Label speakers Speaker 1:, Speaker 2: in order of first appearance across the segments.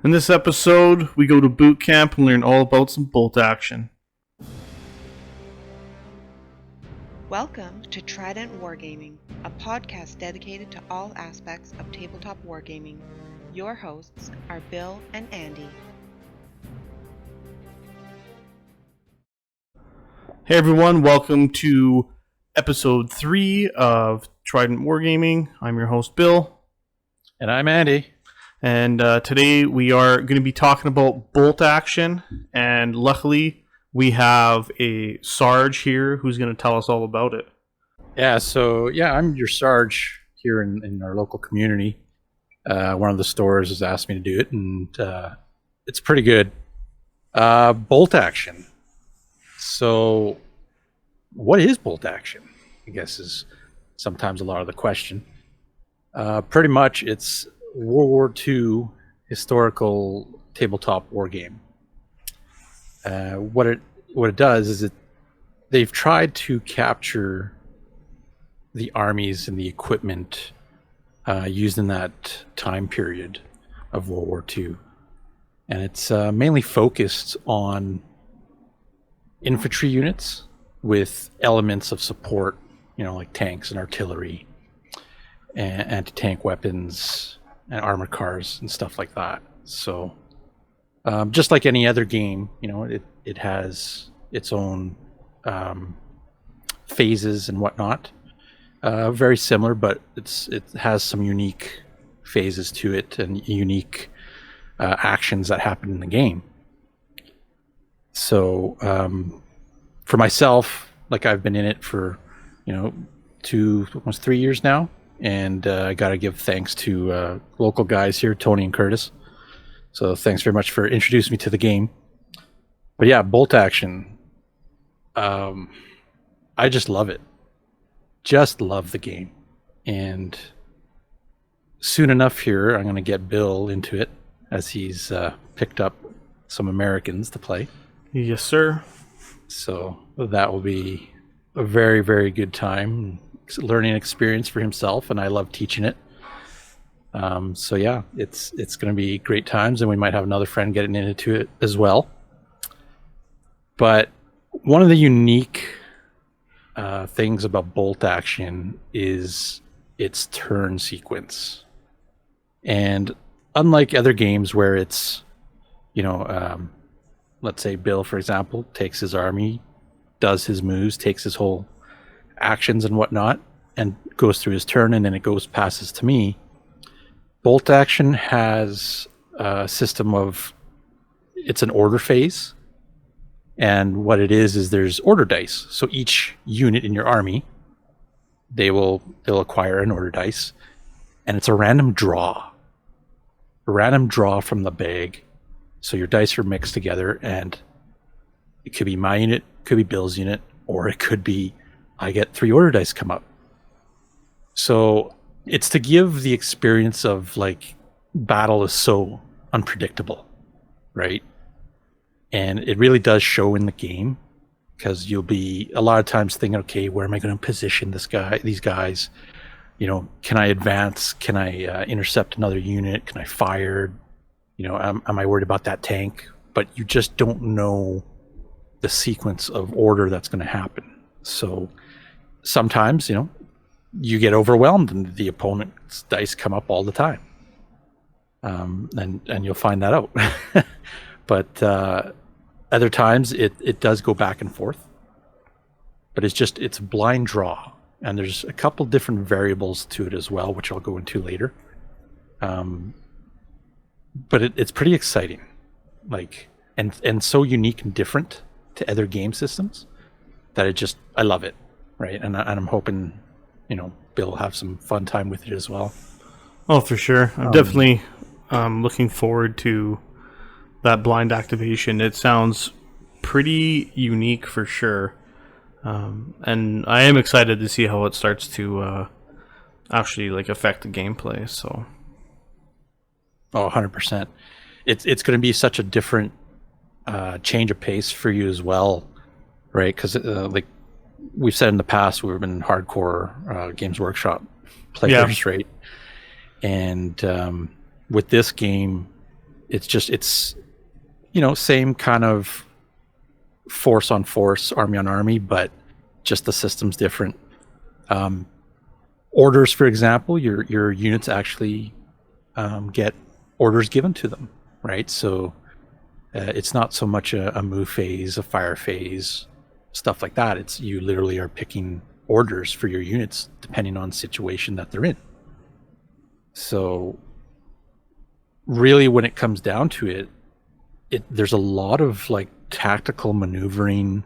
Speaker 1: In this episode, we go to boot camp and learn all about some bolt action.
Speaker 2: Welcome to Trident Wargaming, a podcast dedicated to all aspects of tabletop wargaming. Your hosts are Bill and Andy.
Speaker 1: Hey everyone, welcome to episode 3 of Trident Wargaming. I'm your host, Bill.
Speaker 3: And I'm Andy.
Speaker 1: And today we are going to be talking about bolt action. And luckily, we have a Sarge here who's going to tell us all about it.
Speaker 3: I'm your Sarge here in our local community. One of the stores has asked me to do it, and it's pretty good. Bolt action. So, what is bolt action? I guess is sometimes a lot of the question. Pretty much, it's World War II historical tabletop war game. What it does is they've tried to capture the armies and the equipment used in that time period of World War II, and it's mainly focused on infantry units with elements of support, like tanks and artillery, and anti-tank weapons and armored cars and stuff like that. So just like any other game, it has its own phases and whatnot. Very similar, but it has some unique phases to it and unique actions that happen in the game. So for myself, I've been in it for almost 3 years now, and I got to give thanks to local guys here, Tony and Curtis. So thanks very much for introducing me to the game. But yeah, bolt action. I just love it. Just love the game. And soon enough here, I'm going to get Bill into it as he's picked up some Americans to play.
Speaker 1: Yes, sir.
Speaker 3: So that will be a very, very good time. Learning experience for himself, and I love teaching it. So yeah, it's going to be great times, and we might have another friend getting into it as well. But one of the unique things about bolt action is its turn sequence. And unlike other games where it's, let's say Bill, for example, takes his army, does his moves, takes his whole actions and whatnot, and goes through his turn, and then it passes to me. Bolt action has a system of, it's an order phase. And what it is there's order dice. So each unit in your army, they'll acquire an order dice, and it's a random draw. A random draw from the bag. So your dice are mixed together, and it could be my unit, could be Bill's unit, or it could be I get 3 order dice come up. So it's to give the experience of battle is so unpredictable, right? And it really does show in the game, because you'll be a lot of times thinking, okay, where am I going to position these guys? Can I advance? Can I intercept another unit? Can I fire? Am I worried about that tank? But you just don't know the sequence of order that's going to happen. So sometimes, you get overwhelmed and the opponent's dice come up all the time. And you'll find that out. But other times it does go back and forth. But it's a blind draw. And there's a couple different variables to it as well, which I'll go into later. But it's pretty exciting. And so unique and different to other game systems that I love it. Right. And I'm hoping, Bill will have some fun time with it as well.
Speaker 1: Oh, for sure. I'm definitely looking forward to that blind activation. It sounds pretty unique for sure. And I am excited to see how it starts to actually affect the gameplay. So.
Speaker 3: Oh, 100%. It's going to be such a different change of pace for you as well, right? Because we've said in the past, we've been hardcore Games Workshop players, right? And with this game, It's same kind of force on force, army on army, but just the system's different. Orders, for example, your units actually get orders given to them, right? So it's not so much a move phase, a fire phase, stuff like that. It's you literally are picking orders for your units depending on the situation that they're in. So really, when it comes down to it, there's a lot of like tactical maneuvering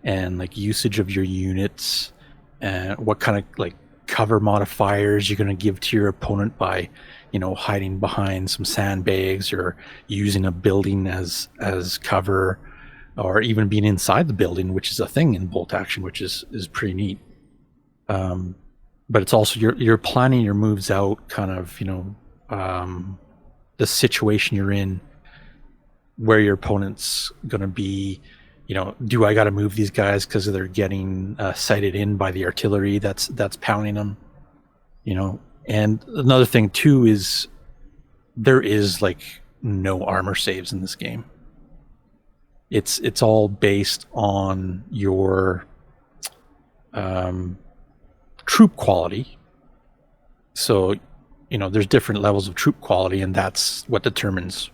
Speaker 3: and like usage of your units and what kind of like cover modifiers you're going to give to your opponent by hiding behind some sandbags or using a building as cover, or even being inside the building, which is a thing in bolt action, which is pretty neat. But it's also you're planning your moves out kind of the situation you're in, where your opponent's going to be. Do I got to move these guys because they're getting sighted in by the artillery that's pounding them? And another thing too is there is like no armor saves in this game. It's all based on your troop quality. So there's different levels of troop quality, and that's what determines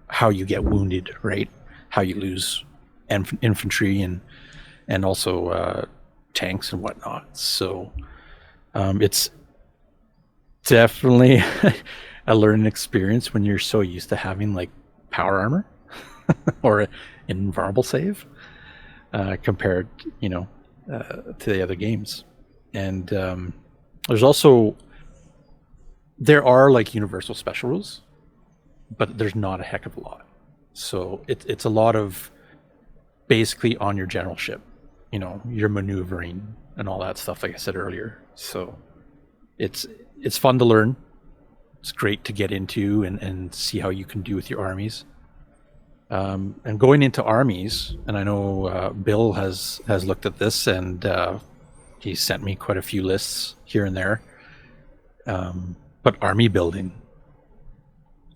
Speaker 3: how you get wounded, right? How you lose infantry and also tanks and whatnot. So it's definitely a learning experience when you're so used to having like power armor or an invulnerable save compared to the other games. And there are like universal special rules, but there's not a heck of a lot. So it's a lot of basically on your generalship, your maneuvering and all that stuff, like I said earlier. So it's fun to learn. It's great to get into and see how you can do with your armies. And going into armies, and I know Bill has looked at this, and he sent me quite a few lists here and there. But army building,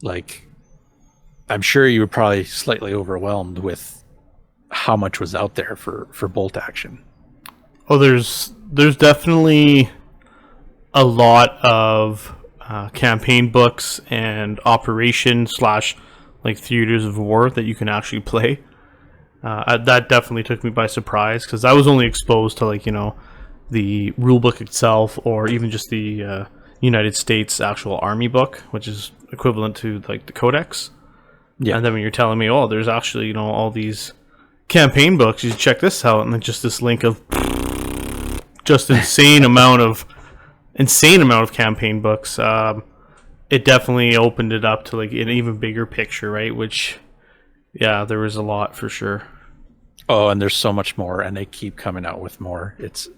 Speaker 3: like, I'm sure you were probably slightly overwhelmed with how much was out there for bolt action.
Speaker 1: Oh, there's definitely a lot of campaign books and operation / like theaters of war that you can actually play. That definitely took me by surprise, because I was only exposed to the rule book itself, or even just the United States actual army book, which is equivalent to like the Codex.
Speaker 3: Yeah.
Speaker 1: And then when you're telling me, oh, there's actually all these campaign books, you check this out, and then just this link of just insane amount of campaign books. It definitely opened it up to like an even bigger picture, right? Which, yeah, there was a lot for sure.
Speaker 3: Oh, and there's so much more, and they keep coming out with more. It's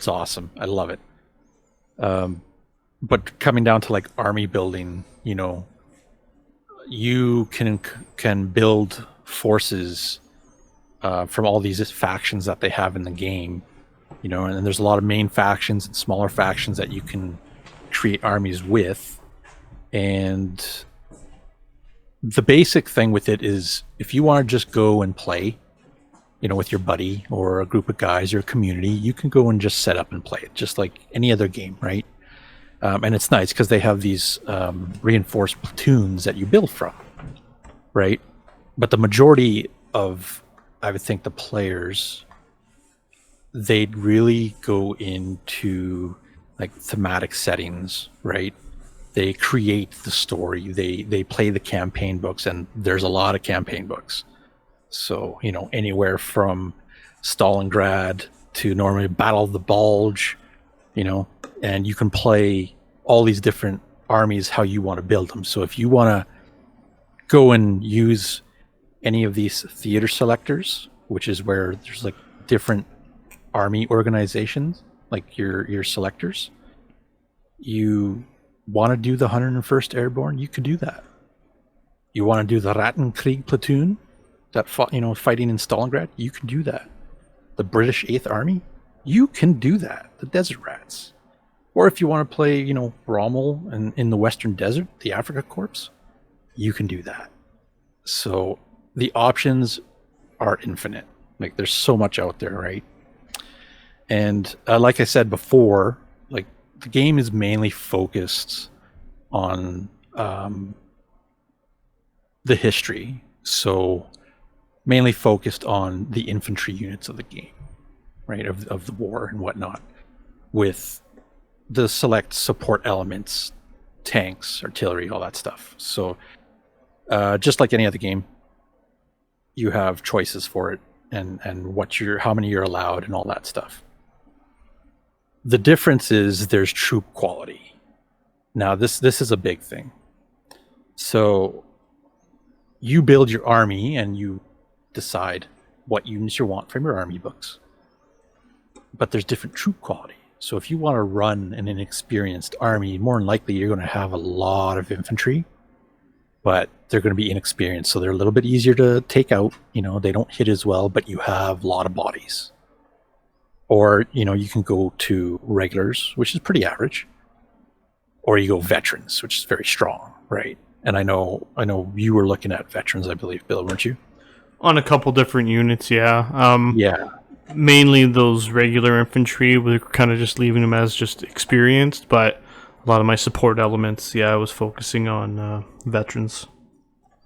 Speaker 3: awesome. I love it. But coming down to like army building, you can build forces from all these factions that they have in the game, and there's a lot of main factions and smaller factions that you can create armies with. And the basic thing with it is, if you want to just go and play, with your buddy or a group of guys or a community, you can go and just set up and play it just like any other game, right? And it's nice because they have these reinforced platoons that you build from, right? But the majority of, I would think, the players, they'd really go into like thematic settings, right? They create the story. They play the campaign books, and there's a lot of campaign books. So, anywhere from Stalingrad to normally Battle of the Bulge, and you can play all these different armies how you want to build them. So if you want to go and use any of these theater selectors, which is where there's like different army organizations, like your selectors, you want to do the 101st Airborne, you can do that. You want to do the Rattenkrieg platoon that fought, fighting in Stalingrad, you can do that. The British 8th Army, you can do that. The Desert Rats. Or if you want to play, Rommel and in the Western Desert, the Africa Corps, you can do that. So the options are infinite. Like there's so much out there, right? And like I said before, like the game is mainly focused on the history. So mainly focused on the infantry units of the game, right? Of the war and whatnot, with the select support elements, tanks, artillery, all that stuff. So just like any other game, you have choices for it and how many you're allowed and all that stuff. The difference is there's troop quality. Now this is a big thing. So you build your army and you decide what units you want from your army books. But there's different troop quality. So if you want to run an inexperienced army, more than likely you're going to have a lot of infantry, but they're going to be inexperienced. So they're a little bit easier to take out. You know, they don't hit as well, but you have a lot of bodies. Or, you know, you can go to regulars, which is pretty average. Or you go veterans, which is very strong, right? And I know you were looking at veterans, I believe, Bill, weren't you?
Speaker 1: On a couple different units, yeah.
Speaker 3: Yeah.
Speaker 1: Mainly those regular infantry, we're kind of just leaving them as just experienced, but a lot of my support elements, I was focusing on veterans.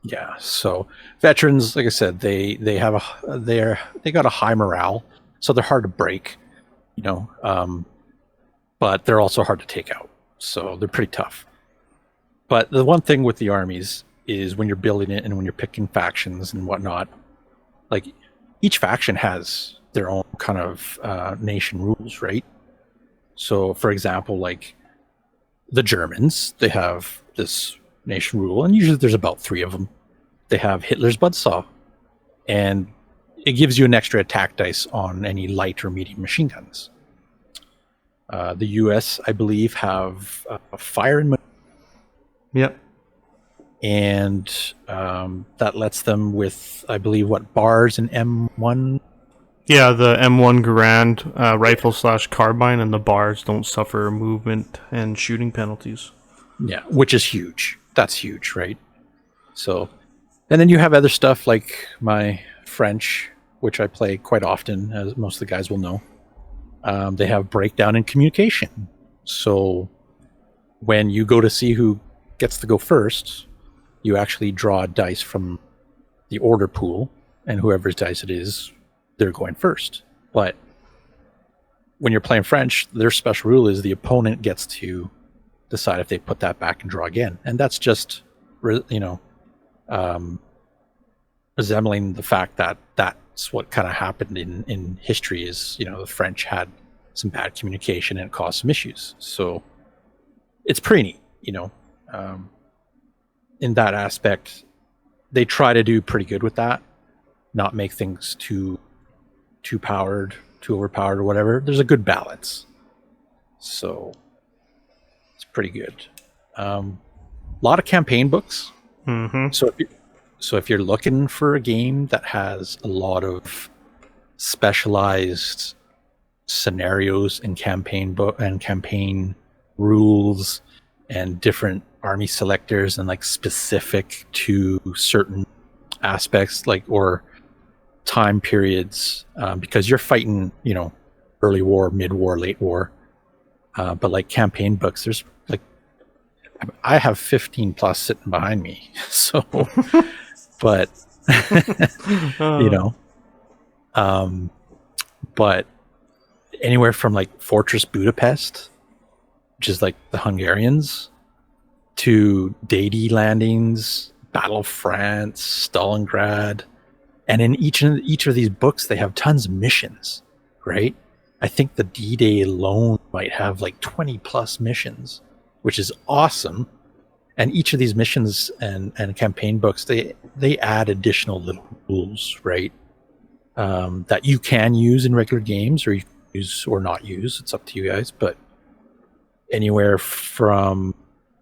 Speaker 3: Yeah, so veterans, like I said, they got a high morale, so they're hard to break, you know, but they're also hard to take out, so they're pretty tough. But the one thing with the armies is when you're building it and when you're picking factions and whatnot, like each faction has their own kind of nation rules, right? So, for example, like the Germans, they have this nation rule, and usually there's about 3 of them. They have Hitler's buzzsaw, and it gives you an extra attack dice on any light or medium machine guns. The US, I believe, have fire and
Speaker 1: Yep.
Speaker 3: and that lets them with, I believe, bars and M1.
Speaker 1: Yeah, the M1 Garand rifle / carbine, and the bars don't suffer movement and shooting penalties.
Speaker 3: Yeah, which is huge. That's huge, right? So, and then you have other stuff like my French, which I play quite often, as most of the guys will know. They have breakdown in communication. So when you go to see who gets to go first, you actually draw a dice from the order pool, and whoever's dice it is, they're going first. But when you're playing French, their special rule is the opponent gets to decide if they put that back and draw again. And that's just, resembling the fact that that's what kind of happened in history is, you know, the French had some bad communication and it caused some issues. So it's pretty neat, you know. In that aspect, they try to do pretty good with that, not make things too powered, too overpowered or whatever. There's a good balance. So it's pretty good. A lot of campaign books.
Speaker 1: Mm-hmm.
Speaker 3: So if you're looking for a game that has a lot of specialized scenarios and campaign rules and different army selectors and like specific to certain aspects, like, or time periods, because you're fighting, you know, early war, mid-war, late war, but like campaign books, there's like, I have 15 plus sitting behind me. So but you know, but anywhere from like Fortress Budapest, which is like the Hungarians, to Dady landings, Battle of France, Stalingrad, and in each of these books they have tons of missions, right? I think the D-Day alone might have like 20 plus missions, which is awesome. And each of these missions and campaign books, they add additional little rules, right? That you can use in regular games, or you use or not use. It's up to you guys. But anywhere from,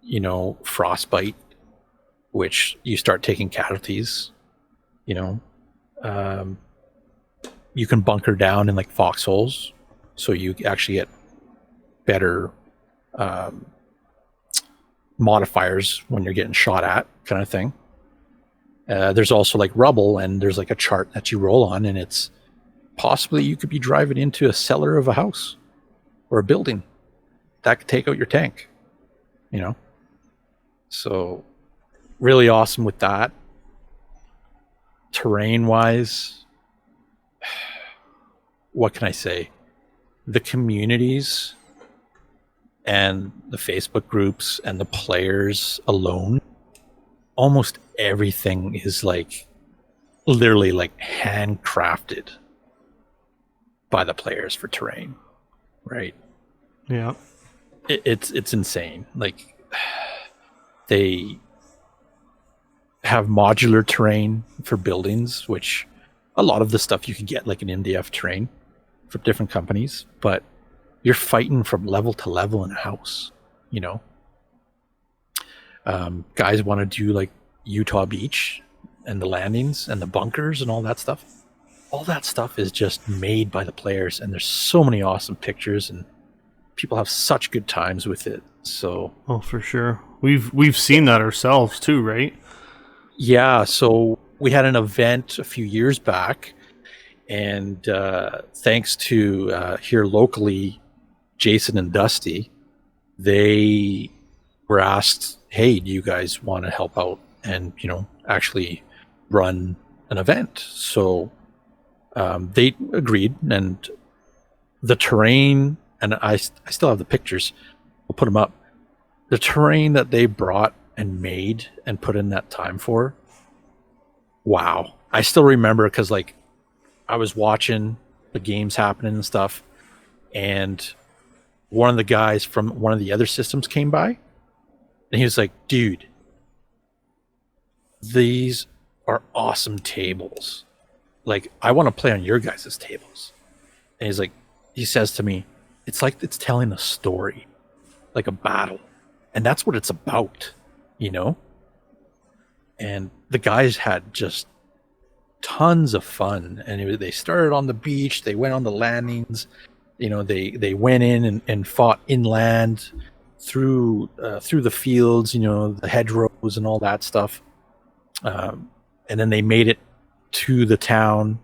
Speaker 3: you know, frostbite, which you start taking casualties, you know, you can bunker down in like foxholes, so you actually get better modifiers when you're getting shot at, kind of thing. There's also like rubble, and there's like a chart that you roll on, and it's possibly you could be driving into a cellar of a house or a building that could take out your tank, you know? So really awesome with that. Terrain wise, what can I say? The communities and the Facebook groups and the players alone, almost everything is like literally like handcrafted by the players for terrain, right?
Speaker 1: Yeah.
Speaker 3: It's insane. Like, they have modular terrain for buildings, which a lot of the stuff you can get like an MDF terrain for different companies, but you're fighting from level to level in a house, you know? Guys want to do like Utah Beach and the landings and the bunkers and all that stuff. All that stuff is just made by the players, and there's so many awesome pictures, and people have such good times with it. So,
Speaker 1: Oh, for sure. We've seen that ourselves too, right?
Speaker 3: yeah, so we had an event a few years back, and thanks to here locally, Jason and Dusty, they were asked, hey, do you guys want to help out and, you know, actually run an event? So they agreed, and the terrain, and I still have the pictures, I'll put them up. The terrain that they brought and made and put in that time for, wow. I still remember, because like I was watching the games happening and stuff, and one of the guys from one of the other systems came by, and he was like, dude, these are awesome tables. Like, I want to play on your guys' tables. And he's like, he says to me, it's like it's telling a story, like a battle. And that's what it's about, you know? And the guys had just tons of fun. And they started on the beach, they went on the landings, you know, they went in and fought inland through the fields, you know, the hedgerows and all that stuff. And then they made it to the town,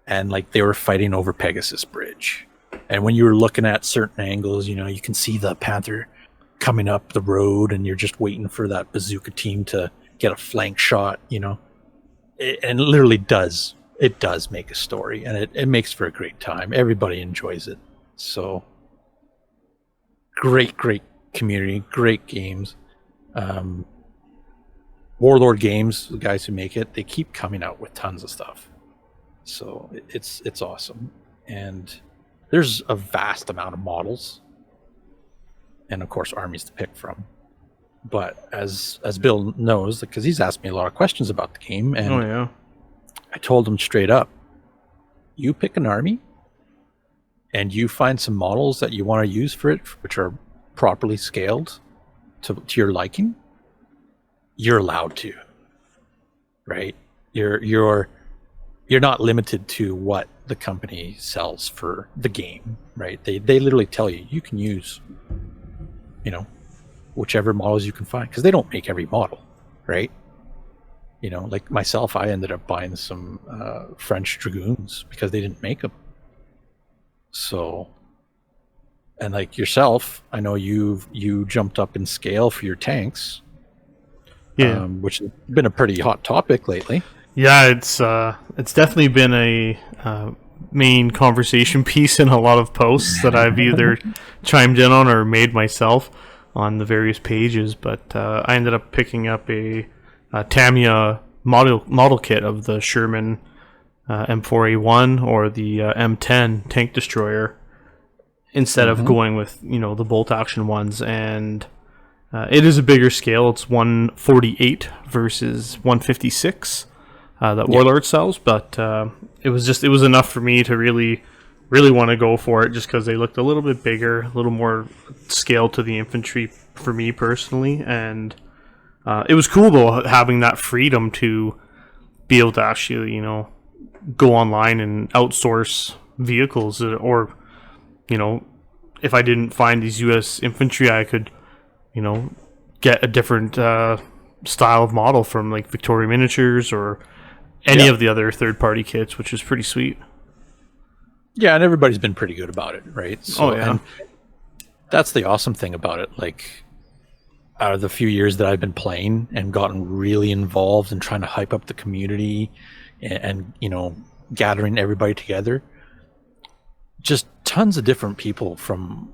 Speaker 3: and like they were fighting over Pegasus Bridge. And when you were looking at certain angles, you know, you can see the Panther coming up the road, and you're just waiting for that bazooka team to get a flank shot, you know. And it literally does. It does make a story, and it makes for a great time. Everybody enjoys it. So great community, great games. Warlord Games, the guys who make it, they keep coming out with tons of stuff. So it's awesome. And there's a vast amount of models, and of course armies to pick from. But as Bill knows, because he's asked me a lot of questions about the game, and
Speaker 1: Oh yeah.
Speaker 3: I told him straight up, you pick an army and you find some models that you want to use for it, which are properly scaled to your liking, you're allowed to, right? You're not limited to what the company sells for the game, right? They literally tell you, you can use, you know, whichever models you can find, because they don't make every model, right? You know, like myself, I ended up buying some French Dragoons because they didn't make them. So, and like yourself, I know you jumped up in scale for your tanks.
Speaker 1: Yeah.
Speaker 3: Which has been a pretty hot topic lately.
Speaker 1: Yeah, it's definitely been a main conversation piece in a lot of posts that I've either chimed in on or made myself on the various pages. But I ended up picking up a Tamiya model kit of the Sherman M4A1 or the M10 tank destroyer instead of going with, you know, the bolt action ones. And it is a bigger scale. It's 148 versus 156 that Warlord sells, but it was enough for me to really want to go for it, just because they looked a little bit bigger, a little more scale to the infantry for me personally. And it was cool though, having that freedom to be able to actually, you know, go online and outsource vehicles, or, you know, if I didn't find these U.S. infantry, I could, you know, get a different style of model from like Victoria Miniatures or any of the other third-party kits, which is pretty sweet.
Speaker 3: Yeah, and everybody's been pretty good about it, right? So,
Speaker 1: Oh, yeah.
Speaker 3: And that's the awesome thing about it. Like, out of the few years that I've been playing and gotten really involved in trying to hype up the community and you know, gathering everybody together, just tons of different people from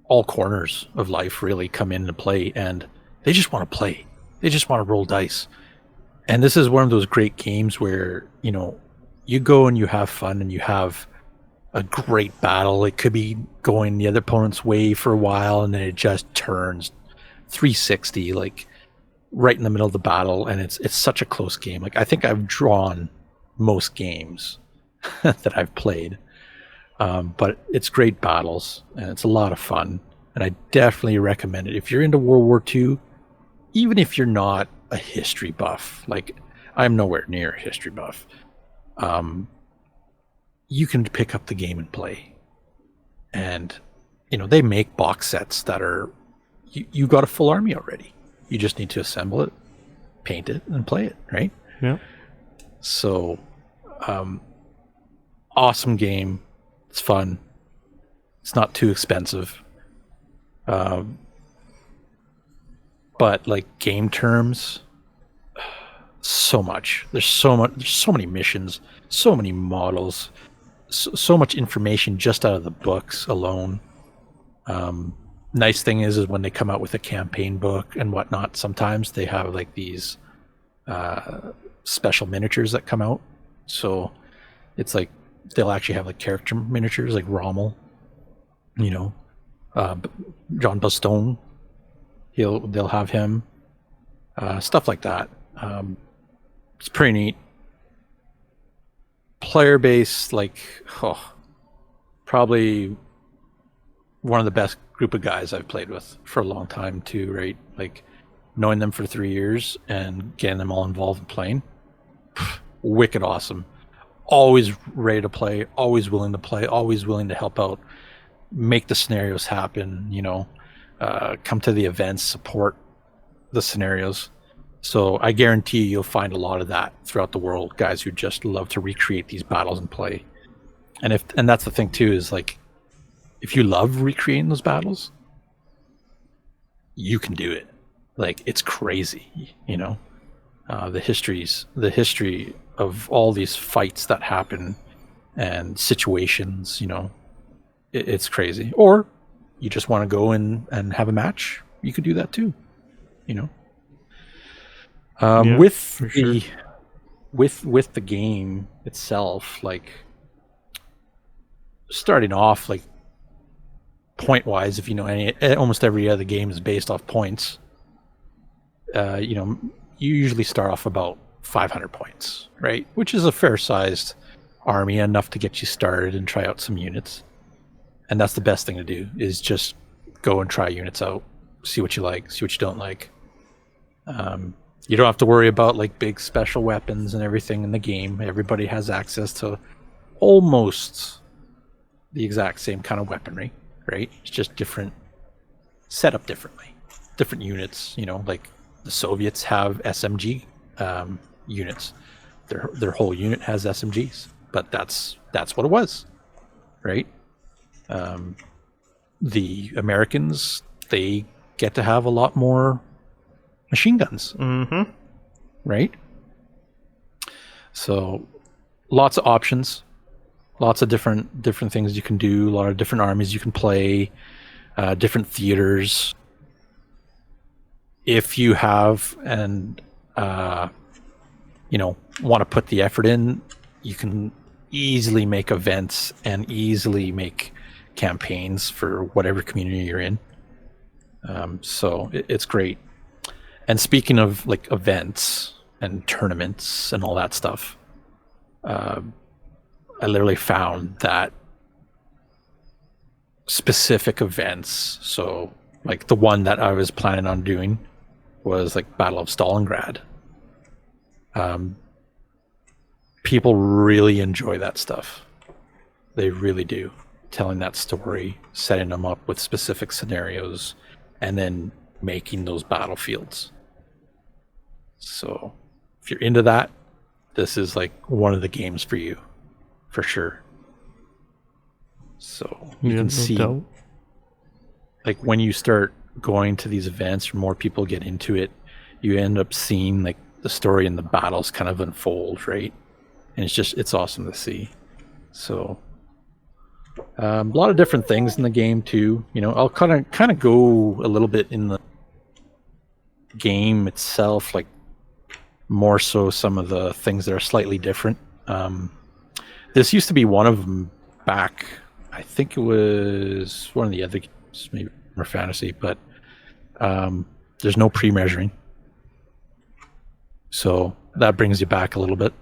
Speaker 3: all corners of life really come in to play, and they just want to play. They just want to roll dice. And this is one of those great games where, you know, you go and you have fun and you have a great battle. It could be going the other opponent's way for a while, and then it just turns 360, like right in the middle of the battle, and it's such a close game. Like, I think I've drawn most games that I've played, but it's great battles and it's a lot of fun, and I definitely recommend it if you're into World War II. Even if you're not a history buff, like I'm nowhere near a history buff, you can pick up the game and play. And, you know, they make box sets that are, you got a full army already. You just need to assemble it, paint it, and play it, right?
Speaker 1: Yeah.
Speaker 3: So, awesome game. It's fun. It's not too expensive. But like game terms, so much. There's so many missions, so many models, so much information just out of the books alone. Nice thing is when they come out with a campaign book and whatnot, sometimes they have like these special miniatures that come out. So it's like they'll actually have like character miniatures, like Rommel, you know, John Bastone. They'll have him, stuff like that. It's pretty neat. Player base, like, probably one of the best group of guys I've played with for a long time too, right? Like, knowing them for 3 years and getting them all involved in playing, wicked awesome. Always ready to play, always willing to play, always willing to help out, make the scenarios happen, you know, come to the events, support the scenarios. So I guarantee you'll find a lot of that throughout the world, guys who just love to recreate these battles and play. And that's the thing too, is like, if you love recreating those battles, you can do it. Like, it's crazy, you know. The history of all these fights that happen and situations, you know, it's crazy. Or you just want to go in and have a match, you could do that too, you know. With the game itself, like, starting off, like, point wise, if you know almost every other game is based off points. You know, you usually start off about 500 points, right? Which is a fair sized army, enough to get you started and try out some units. And that's the best thing to do, is just go and try units out, see what you like, see what you don't like. You don't have to worry about like big special weapons and everything in the game. Everybody has access to almost the exact same kind of weaponry, right? It's just different, set up differently, different units. You know, like the Soviets have SMG units. Their whole unit has SMGs, but that's what it was, right? The Americans, they get to have a lot more machine guns, right? So lots of options, lots of different things you can do, a lot of different armies you can play, different theaters. If you have and you know, want to put the effort in, you can easily make events and easily make campaigns for whatever community you're in. So it's great. And speaking of like events and tournaments and all that stuff, I literally found that specific events, so like the one that I was planning on doing was like Battle of Stalingrad. People really enjoy that stuff. They really do. Telling that story, setting them up with specific scenarios, and then making those battlefields. So if you're into that, this is like one of the games for you, for sure. So you can see, like when you start going to these events, or more people get into it, you end up seeing like the story and the battles kind of unfold, right? And it's awesome to see. So a lot of different things in the game too. I'll kind of go a little bit in the game itself, like more so some of the things that are slightly different. This used to be one of them back, I think it was one of the other games, maybe more fantasy, but there's no pre-measuring. So that brings you back a little bit.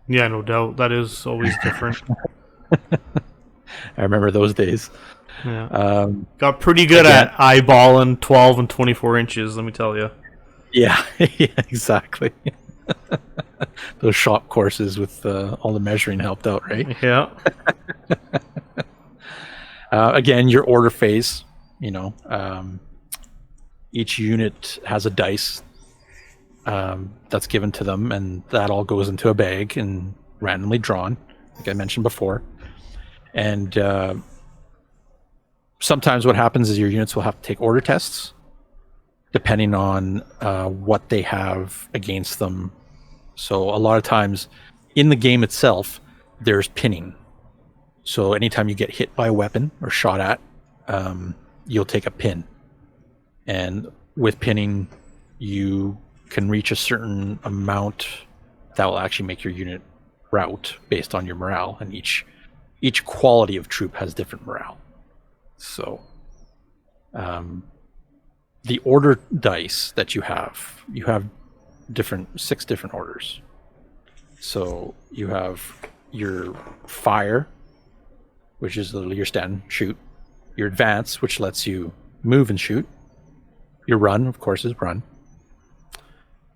Speaker 1: Yeah, no doubt. That is always different.
Speaker 3: I remember those days.
Speaker 1: Yeah. Got pretty good at eyeballing 12 and 24 inches, let me tell you.
Speaker 3: Yeah, yeah, exactly. Those shop courses with all the measuring helped out, right?
Speaker 1: Yeah.
Speaker 3: Again, your order phase, each unit has a dice that's given to them, and that all goes into a bag and randomly drawn, like I mentioned before. And sometimes what happens is your units will have to take order tests, depending on what they have against them. So a lot of times in the game itself, there's pinning. So anytime you get hit by a weapon or shot at, you'll take a pin. And with pinning, you can reach a certain amount that will actually make your unit rout based on your morale. And each quality of troop has different morale. So the order dice that you have 6 different orders. So you have your fire, which is literally your stand, shoot. Your advance, which lets you move and shoot. Your run, of course, is run.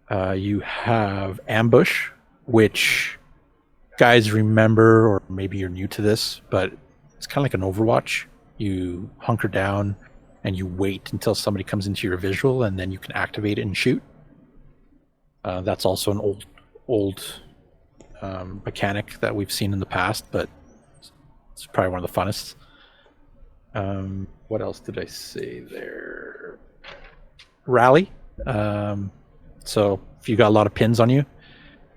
Speaker 3: You have ambush, which guys remember, or maybe you're new to this, but it's kind of like an Overwatch. You hunker down and you wait until somebody comes into your visual, and then you can activate it and shoot. That's also an old mechanic that we've seen in the past, but it's probably one of the funnest. What else did I say there? Rally. So if you got a lot of pins on you,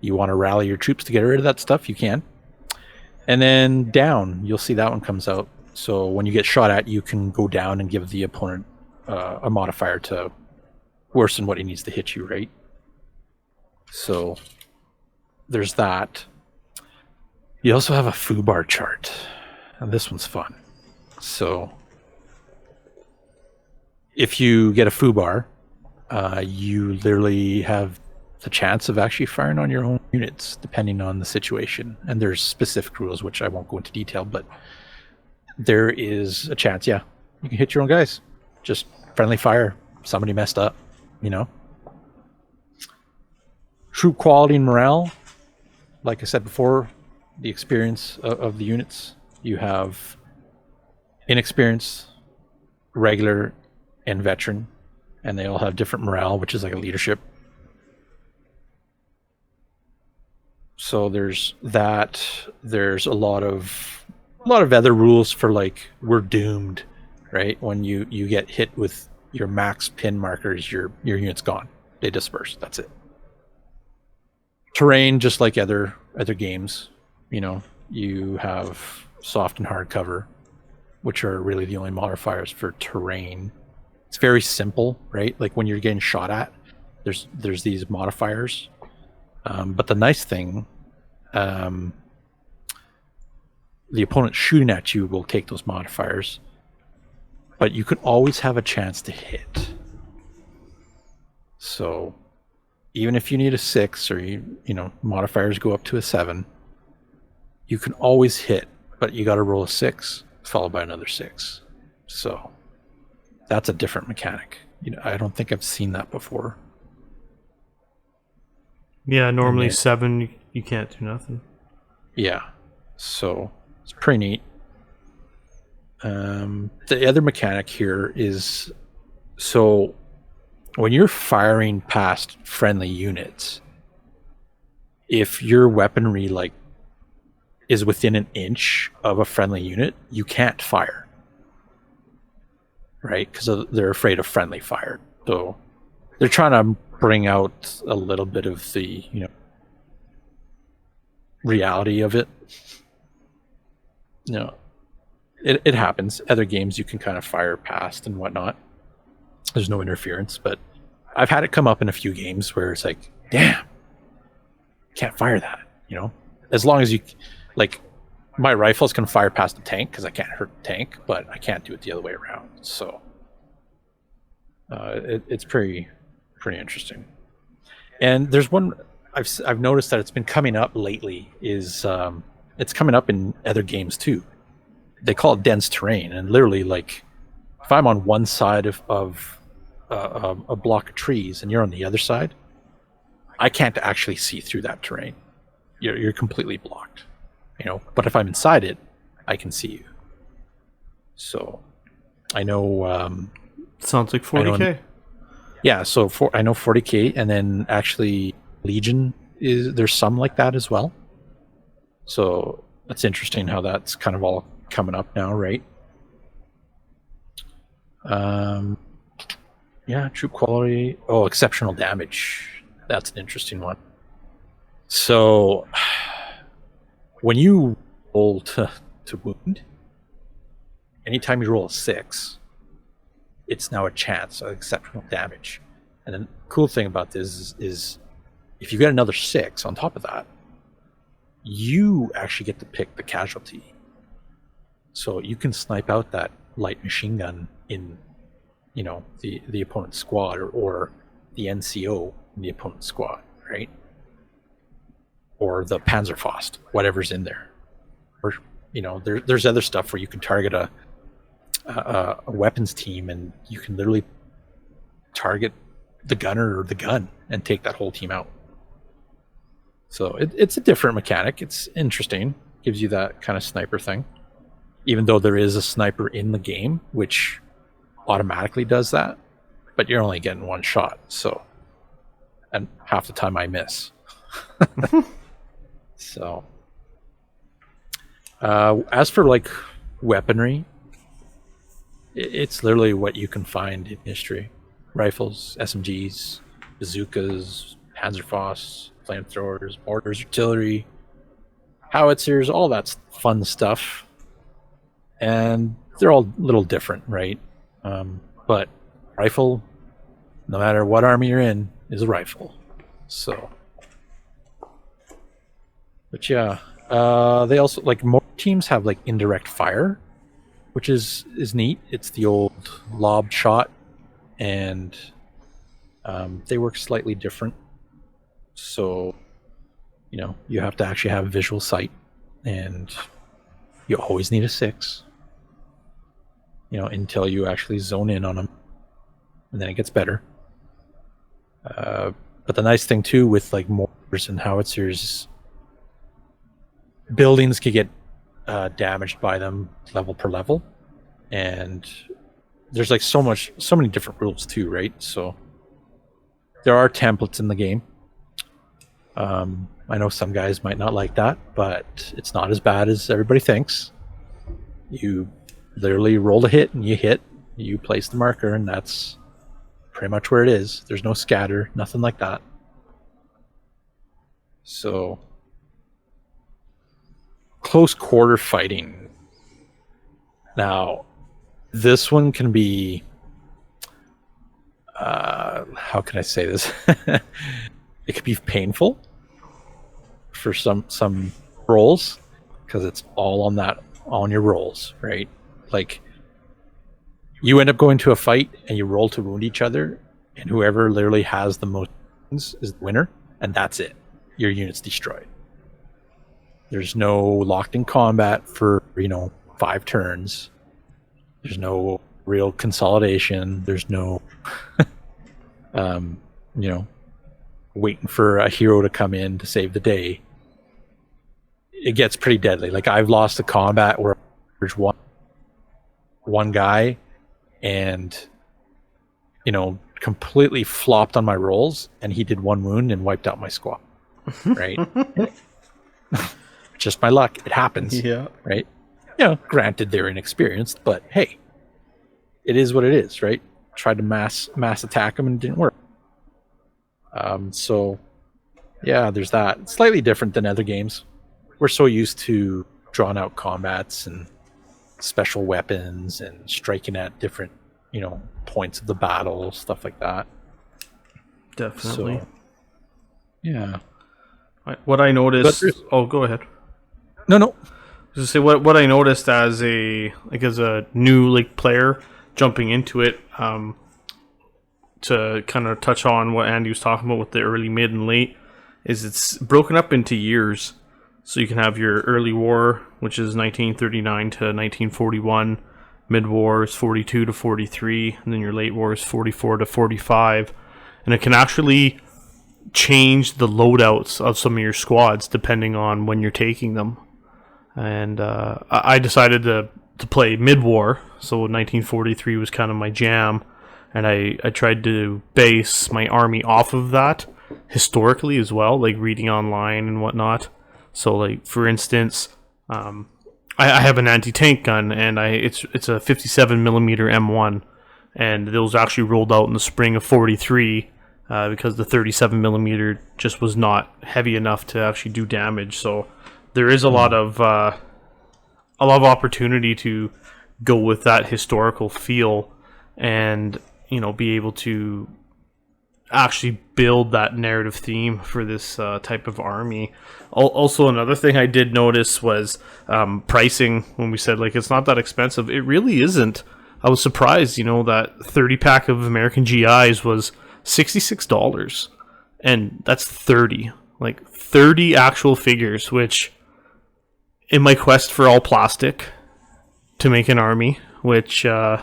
Speaker 3: you want to rally your troops to get rid of that stuff, you can. And then down, you'll see that one comes out. So when you get shot at, you can go down and give the opponent a modifier to worsen what he needs to hit you, right? So there's that. You also have a foobar chart, and this one's fun. So if you get a foobar, you literally have the chance of actually firing on your own units, depending on the situation. And there's specific rules, which I won't go into detail, but there is a chance, yeah, you can hit your own guys. Just friendly fire. Somebody messed up, Troop quality and morale, like I said before, the experience of the units. You have inexperienced, regular, and veteran, and they all have different morale, which is like a leadership. So there's that. There's a lot of other rules for, like, we're doomed, right? When you get hit with your max pin markers, your unit's gone. They disperse. That's it. Terrain, just like other games, you have soft and hard cover, which are really the only modifiers for terrain. It's very simple, right? Like when you're getting shot at, there's these modifiers. But the nice thing, the opponent shooting at you will take those modifiers, but you can always have a chance to hit. So even if you need a 6, or modifiers go up to a 7, you can always hit, but you got to roll a 6 followed by another 6. So that's a different mechanic. I don't think I've seen that before.
Speaker 1: Yeah, normally 7, you can't do nothing.
Speaker 3: Yeah, so it's pretty neat. The other mechanic here is, so when you're firing past friendly units, if your weaponry like is within an inch of a friendly unit, you can't fire, right? Because they're afraid of friendly fire. So they're trying to bring out a little bit of the, reality of it. It happens. Other games you can kind of fire past and whatnot. There's no interference, but I've had it come up in a few games where it's like, damn, can't fire that, as long as you, like, my rifles can fire past the tank because I can't hurt the tank, but I can't do it the other way around. So it's pretty interesting. And there's one I've noticed that it's been coming up lately is it's coming up in other games too. They call it dense terrain, and literally, like, if I'm on one side of a block of trees and you're on the other side, I can't actually see through that terrain. You're completely blocked, But if I'm inside it, I can see you. So I know.
Speaker 1: Sounds like 40K.
Speaker 3: Yeah, so I know 40K, and then actually Legion there's some like that as well. So it's interesting how that's kind of all coming up now, right? Yeah, troop quality. Oh, exceptional damage. That's an interesting one. So when you roll to wound, anytime you roll a 6, it's now a chance of exceptional damage. And the cool thing about this is if you get another 6 on top of that, you actually get to pick the casualty. So you can snipe out that light machine gun in, the opponent's squad, or the NCO in the opponent's squad, right? Or the Panzerfaust, whatever's in there. Or, there's other stuff where you can target a weapons team, and you can literally target the gunner or the gun and take that whole team out. So it's a different mechanic. It's interesting. Gives you that kind of sniper thing. Even though there is a sniper in the game, which automatically does that, but you're only getting one shot. So, and half the time I miss. So, as for like weaponry, it's literally what you can find in history: rifles, SMGs, bazookas, Panzerfausts, flamethrowers, mortars, artillery, howitzers, all that fun stuff. And they're all a little different, right? But rifle, no matter what army you're in, is a rifle. So, but yeah, they also, like, more teams have like indirect fire, which is neat. It's the old lob shot, and they work slightly different. So, you have to actually have visual sight, and you always need a 6. Until you actually zone in on them, and then it gets better. But the nice thing too with like mortars and howitzers, buildings can get damaged by them level per level, and there's like so many different rules too, right? So there are templates in the game. I know some guys might not like that, but it's not as bad as everybody thinks. You literally roll a hit and you place the marker, and that's pretty much where it is. There's no scatter, nothing like that. So close quarter fighting. Now, this one can be how can I say this? It could be painful for some rolls, because it's all on your rolls, right? Like, you end up going to a fight and you roll to wound each other, and whoever literally has the most wounds is the winner, and that's it. Your unit's destroyed. There's no locked in combat for 5 turns. There's no real consolidation. There's no waiting for a hero to come in to save the day. It gets pretty deadly. Like, I've lost a combat where there's one guy, and completely flopped on my rolls, and he did 1 wound and wiped out my squad. Right? Just my luck. It happens.
Speaker 1: Yeah.
Speaker 3: Right? Granted they're inexperienced, but hey, it is what it is, right? Tried to mass attack them and it didn't work. So yeah, there's that. It's slightly different than other games. We're so used to drawn out combats and special weapons and striking at different, points of the battle, stuff like that.
Speaker 1: Definitely.
Speaker 3: So, yeah.
Speaker 1: What I noticed. Oh, go ahead.
Speaker 3: No.
Speaker 1: Just say what I noticed as a new player jumping into it. To kind of touch on what Andy was talking about with the early, mid, and late, is it's broken up into years. So you can have your early war, which is 1939 to 1941. Mid war is 42 to 43, and then your late war is 44 to 45. And it can actually change the loadouts of some of your squads depending on when you're taking them. And I decided to play mid-war, so 1943 was kind of my jam, and I tried to base my army off of that historically as well, like reading online and whatnot. So, like, for instance, I have an anti-tank gun, and it's a 57 millimeter M1, and those actually rolled out in the spring of 43 because the 37 millimeter just was not heavy enough to actually do damage. So there is a lot of opportunity to go with that historical feel, and be able to actually build that narrative theme for this type of army. Also, another thing I did notice was pricing. When we said it's not that expensive, it really isn't. I was surprised, that 30 pack of American GIs was $66, and that's 30 actual figures, which in my quest for all plastic to make an army, which was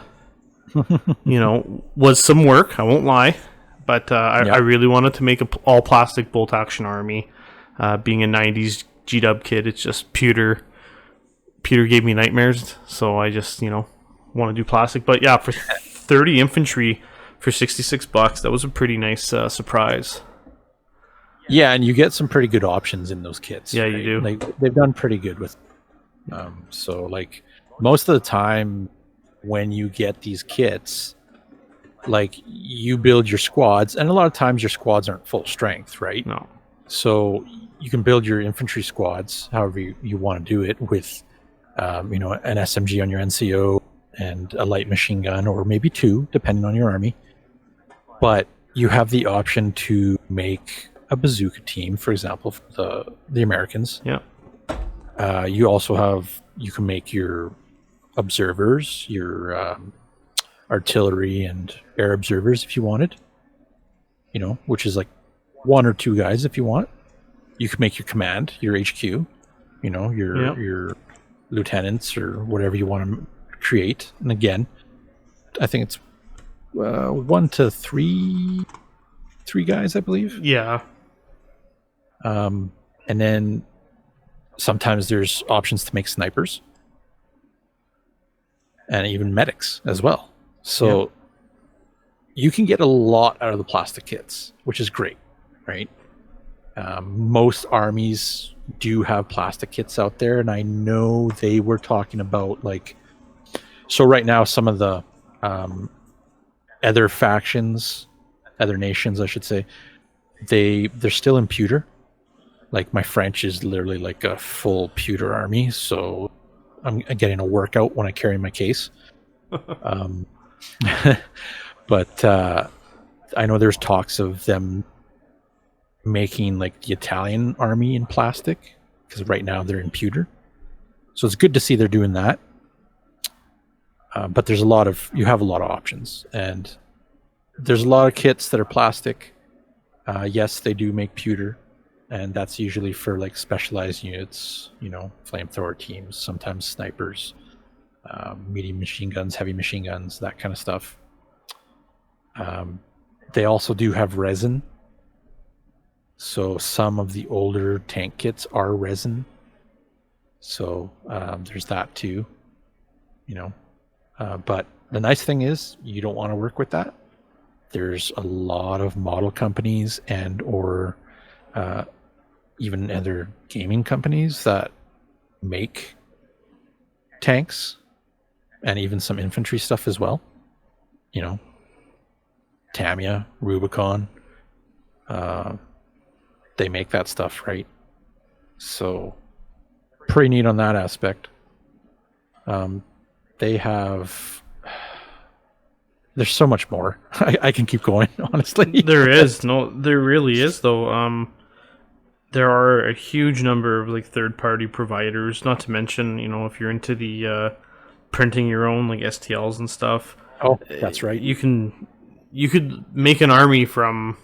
Speaker 1: some work, I won't lie. But I really wanted to make an all-plastic bolt-action army. Being a 90s G-Dub kid, it's just pewter. Pewter gave me nightmares, so I just, want to do plastic. But yeah, for 30 infantry for $66, that was a pretty nice surprise.
Speaker 3: Yeah, and you get some pretty good options in those kits.
Speaker 1: Yeah,
Speaker 3: right?
Speaker 1: you do.
Speaker 3: They've done pretty good with so, most of the time when you get these kits, you build your squads, and a lot of times your squads aren't full strength, right?
Speaker 1: No.
Speaker 3: So you can build your infantry squads however you want to do it with, an SMG on your NCO and a light machine gun, or maybe 2, depending on your army. But you have the option to make a bazooka team, for example, for the Americans.
Speaker 1: Yeah.
Speaker 3: You can make your observers, your artillery and air observers if you wanted, which is 1 or 2 guys if you want. You can make your command, your HQ, your lieutenants or whatever you want to create. And again, I think it's 1 to 3 guys, I believe.
Speaker 1: Yeah.
Speaker 3: And then sometimes there's options to make snipers and even medics as well. So you can get a lot out of the plastic kits, which is great, right? Most armies do have plastic kits out there, and I know they were talking about so right now some of the other factions, other nations, I should say, they're still in pewter. My French is literally a full pewter army, so I'm getting a workout when I carry my case. But I know there's talks of them making the Italian army in plastic, because right now they're in pewter. So it's good to see they're doing that. But you have a lot of options, and there's a lot of kits that are plastic. Yes, they do make pewter, and that's usually for specialized units, flamethrower teams, sometimes snipers, medium machine guns, heavy machine guns, that kind of stuff. They also do have resin. So some of the older tank kits are resin. So there's that too, But the nice thing is you don't want to work with that. There's a lot of model companies and or even other gaming companies that make tanks and even some infantry stuff as well. You know, Tamiya, Rubicon, they make that stuff, right? So pretty neat on that aspect. They have... There's so much more. I can keep going, honestly.
Speaker 1: There really is though. There are a huge number of like third-party providers. Not to mention, if you're into the printing your own like STLs and stuff.
Speaker 3: Oh, that's right.
Speaker 1: You could make an army from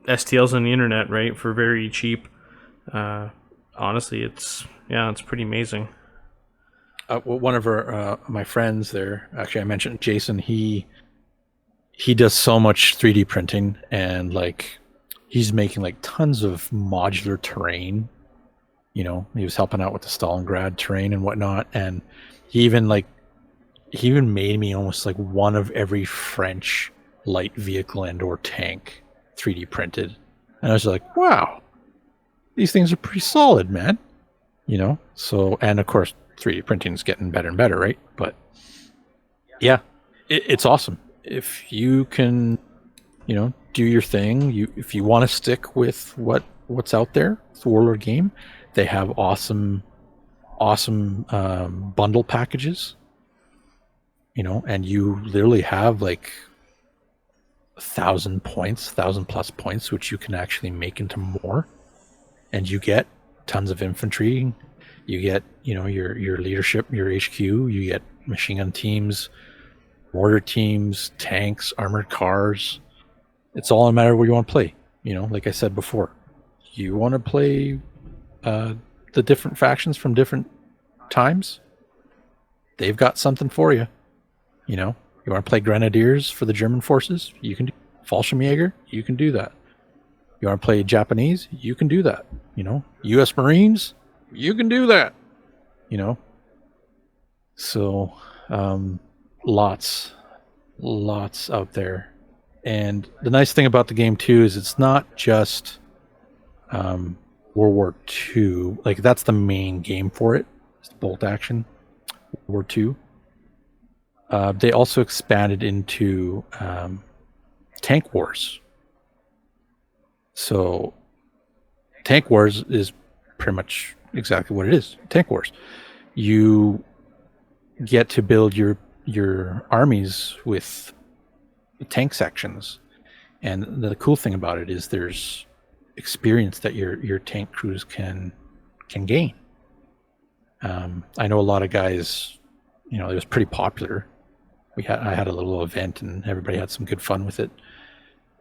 Speaker 1: STLs on the internet, right, for very cheap. Honestly, it's pretty amazing.
Speaker 3: One of my friends there, actually, I mentioned Jason. He does so much 3D printing, and like he's making like tons of modular terrain. He was helping out with the Stalingrad terrain and whatnot, and he even made me almost like one of every French light vehicle and or tank 3D printed. And I was like, wow, these things are pretty solid, man. So, and of course 3D printing is getting better and better, right? But yeah, it's awesome. If you can, do your thing, if you want to stick with what's out there, the Warlord game, they have awesome bundle packages, and you literally have like 1,000 points, 1,000+ points, which you can actually make into more, and you get tons of infantry, you get your leadership, your HQ, you get machine gun teams, mortar teams, tanks, armored cars. It's all a matter of where you want to play. Like I said before, you want to play the different factions from different times. They've got something for you. You want to play Grenadiers for the German forces? You can do Fallschirmjäger. You can do that. You want to play Japanese? You can do that. U.S. Marines? You can do that. So, lots out there. And the nice thing about the game too is it's not just World War II. Like that's the main game for it. It's the bolt action. World War II. They also expanded into Tank Wars. So Tank Wars is pretty much exactly what it is. Tank Wars. You get to build your armies with tank sections, and the cool thing about it is there's experience that your tank crews can gain. I know a lot of guys, it was pretty popular. I had a little event and everybody had some good fun with it.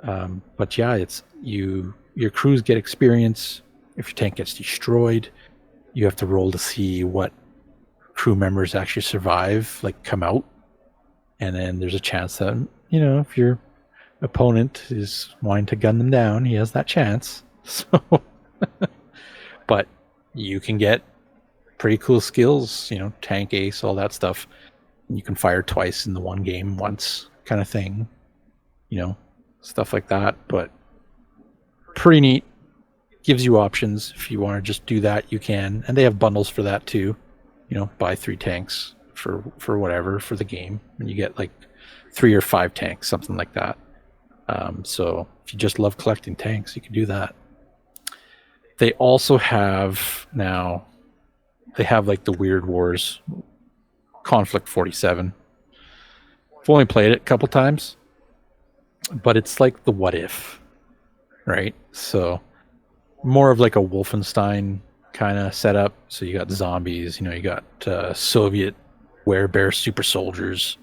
Speaker 3: But yeah, it's your crews get experience. If your tank gets destroyed, you have to roll to see what crew members actually survive, like come out. And then there's a chance that, if your opponent is wanting to gun them down, he has that chance. So, but you can get pretty cool skills, tank ace, all that stuff. You can fire twice in the one game once kind of thing, stuff like that. But pretty neat. Gives you options. If you want to just do that, you can. And they have bundles for that too. Buy 3 tanks for whatever for the game, and you get like 3 or 5 tanks, something like that. So if you just love collecting tanks, you can do that. They also have like the Weird Wars Conflict 47. I've only played it a couple times, but it's like the what if, right? So more of like a Wolfenstein kind of setup. So you got zombies, you got Soviet werebear super soldiers.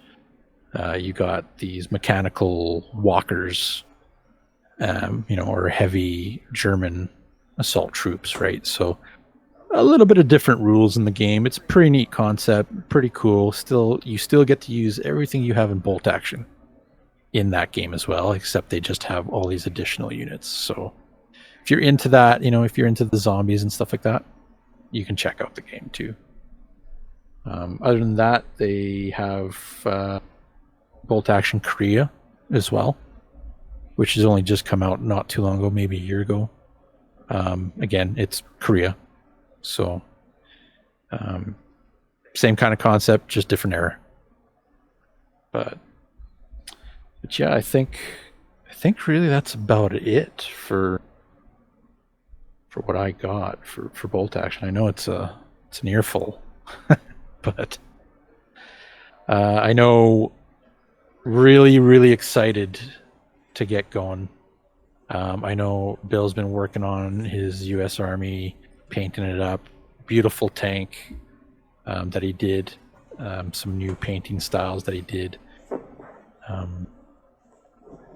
Speaker 3: You got these mechanical walkers, or heavy German assault troops, right? So a little bit of different rules in the game. It's a pretty neat concept, pretty cool. You still get to use everything you have in bolt action in that game as well, except they just have all these additional units. So if you're into that, if you're into the zombies and stuff like that, you can check out the game too. Other than that, they have Bolt Action Korea as well. which has only just come out not too long ago, maybe a year ago. Again, it's Korea. So, same kind of concept, just different era. But yeah, I think really that's about it for what I got for bolt action. I know it's an earful, but I know really, really excited to get going. I know Bill's been working on his U.S. Army, painting it up. Beautiful tank that he did. Some new painting styles that he did.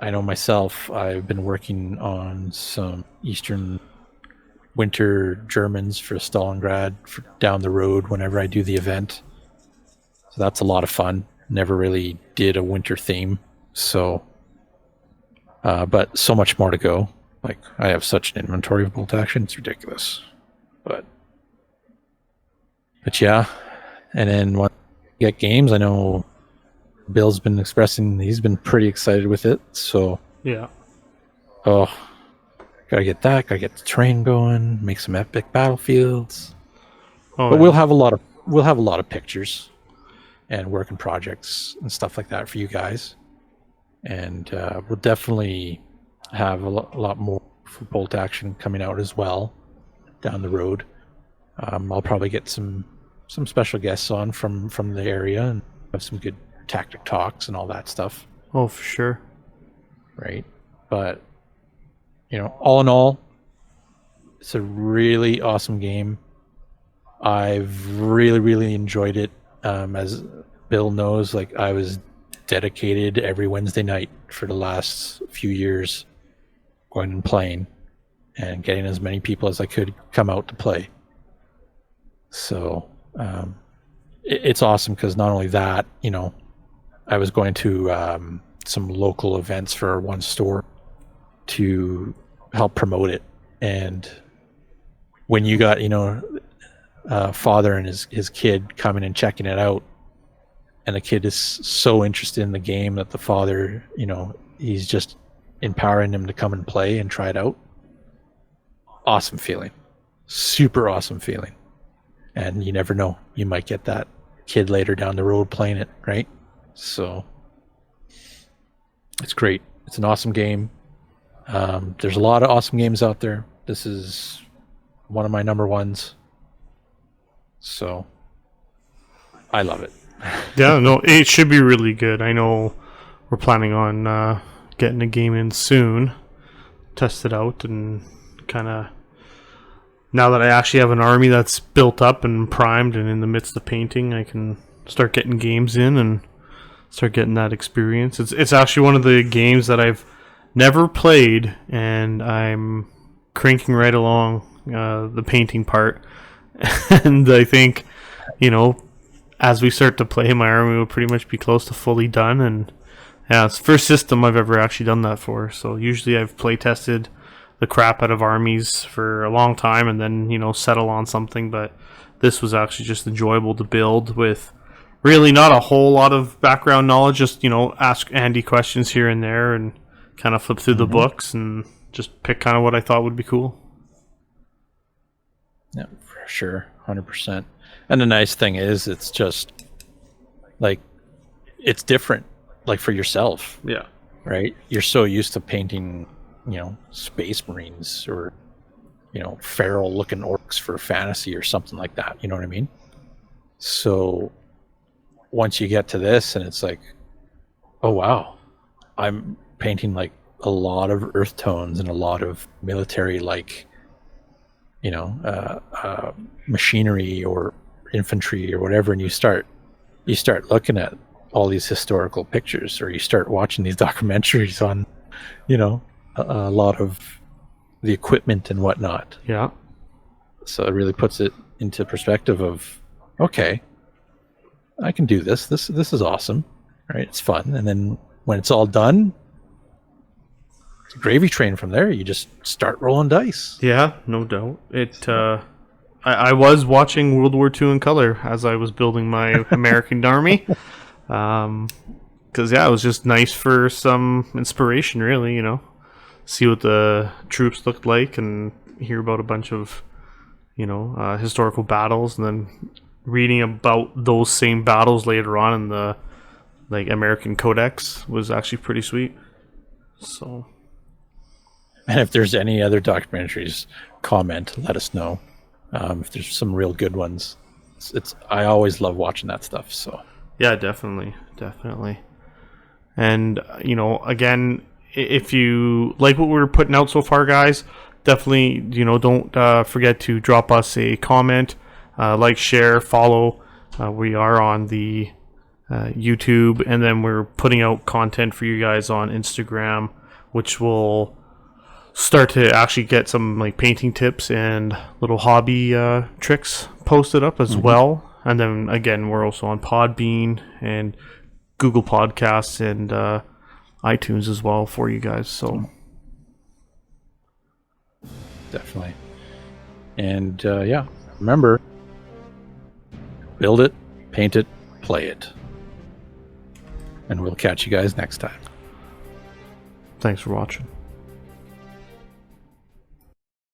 Speaker 3: I know myself, I've been working on some Eastern winter Germans for Stalingrad down the road whenever I do the event. So that's a lot of fun. Never really did a winter theme. So, but so much more to go. Like, I have such an inventory of bolt action, it's ridiculous. But yeah. And then when I get games, I know Bill's been expressing he's been pretty excited with it. So
Speaker 1: Yeah.
Speaker 3: oh, gotta get that. Gotta get the train going. Make some epic battlefields.
Speaker 1: Oh,
Speaker 3: But
Speaker 1: yeah.
Speaker 3: we'll have a lot of pictures and working projects and stuff like that for you guys. And we'll definitely have a lot more for bolt action coming out as well down the road. I'll probably get some special guests on from the area and have some good tactic talks and all that stuff.
Speaker 1: Oh, for sure.
Speaker 3: Right? But, all in all, it's a really awesome game. I've really, really enjoyed it. As Bill knows, like, I was dedicated every Wednesday night for the last few years going and playing and getting as many people as I could come out to play. So it's awesome because not only that, I was going to some local events for one store to help promote it. And when you got, father and his kid coming and checking it out, and the kid is so interested in the game that the father, he's just empowering him to come and play and try it out. Awesome feeling. Super awesome feeling. And you never know. You might get that kid later down the road playing it, right? So it's great. It's an awesome game. There's a lot of awesome games out there. This is one of my number ones. So I love it.
Speaker 1: Yeah, no, it should be really good. I know we're planning on getting a game in soon, test it out, and kind of, now that I actually have an army that's built up and primed and in the midst of painting, I can start getting games in and start getting that experience. It's actually one of the games that I've never played, and I'm cranking right along the painting part. And I think, as we start to play, my army will pretty much be close to fully done. And yeah, it's the first system I've ever actually done that for. So usually I've play tested the crap out of armies for a long time and then, settle on something. But this was actually just enjoyable to build with really not a whole lot of background knowledge. Just, ask Andy questions here and there and kind of flip through the books and just pick kind of what I thought would be cool.
Speaker 3: Yeah, for sure. 100%. And the nice thing is it's just like, it's different, like, for yourself.
Speaker 1: Yeah.
Speaker 3: Right? You're so used to painting, space marines or, feral looking orcs for fantasy or something like that. You know what I mean? So once you get to this and it's like, oh wow, I'm painting like a lot of earth tones and a lot of military, like, machinery or infantry or whatever, and you start looking at all these historical pictures, or you start watching these documentaries on, a lot of the equipment and whatnot.
Speaker 1: Yeah.
Speaker 3: So it really puts it into perspective of, okay, I can do this. This is awesome, right? It's fun. And then when it's all done, it's a gravy train from there. You just start rolling dice.
Speaker 1: Yeah, no doubt. I was watching World War II in color as I was building my American army. Because, it was just nice for some inspiration, really, see what the troops looked like and hear about a bunch of, historical battles, and then reading about those same battles later on in the American Codex was actually pretty sweet. So,
Speaker 3: and if there's any other documentaries, comment, let us know. If there's some real good ones, I always love watching that stuff. So
Speaker 1: yeah, definitely. And again, if you like what we're putting out so far, guys, definitely don't forget to drop us a comment, like, share, follow. We are on the YouTube, and then we're putting out content for you guys on Instagram, which will start to actually get some painting tips and little hobby tricks posted up as well. And then again, we're also on Podbean and Google Podcasts and iTunes as well for you guys. So
Speaker 3: definitely. And remember, build it, paint it, play it. And we'll catch you guys next time.
Speaker 1: Thanks for watching.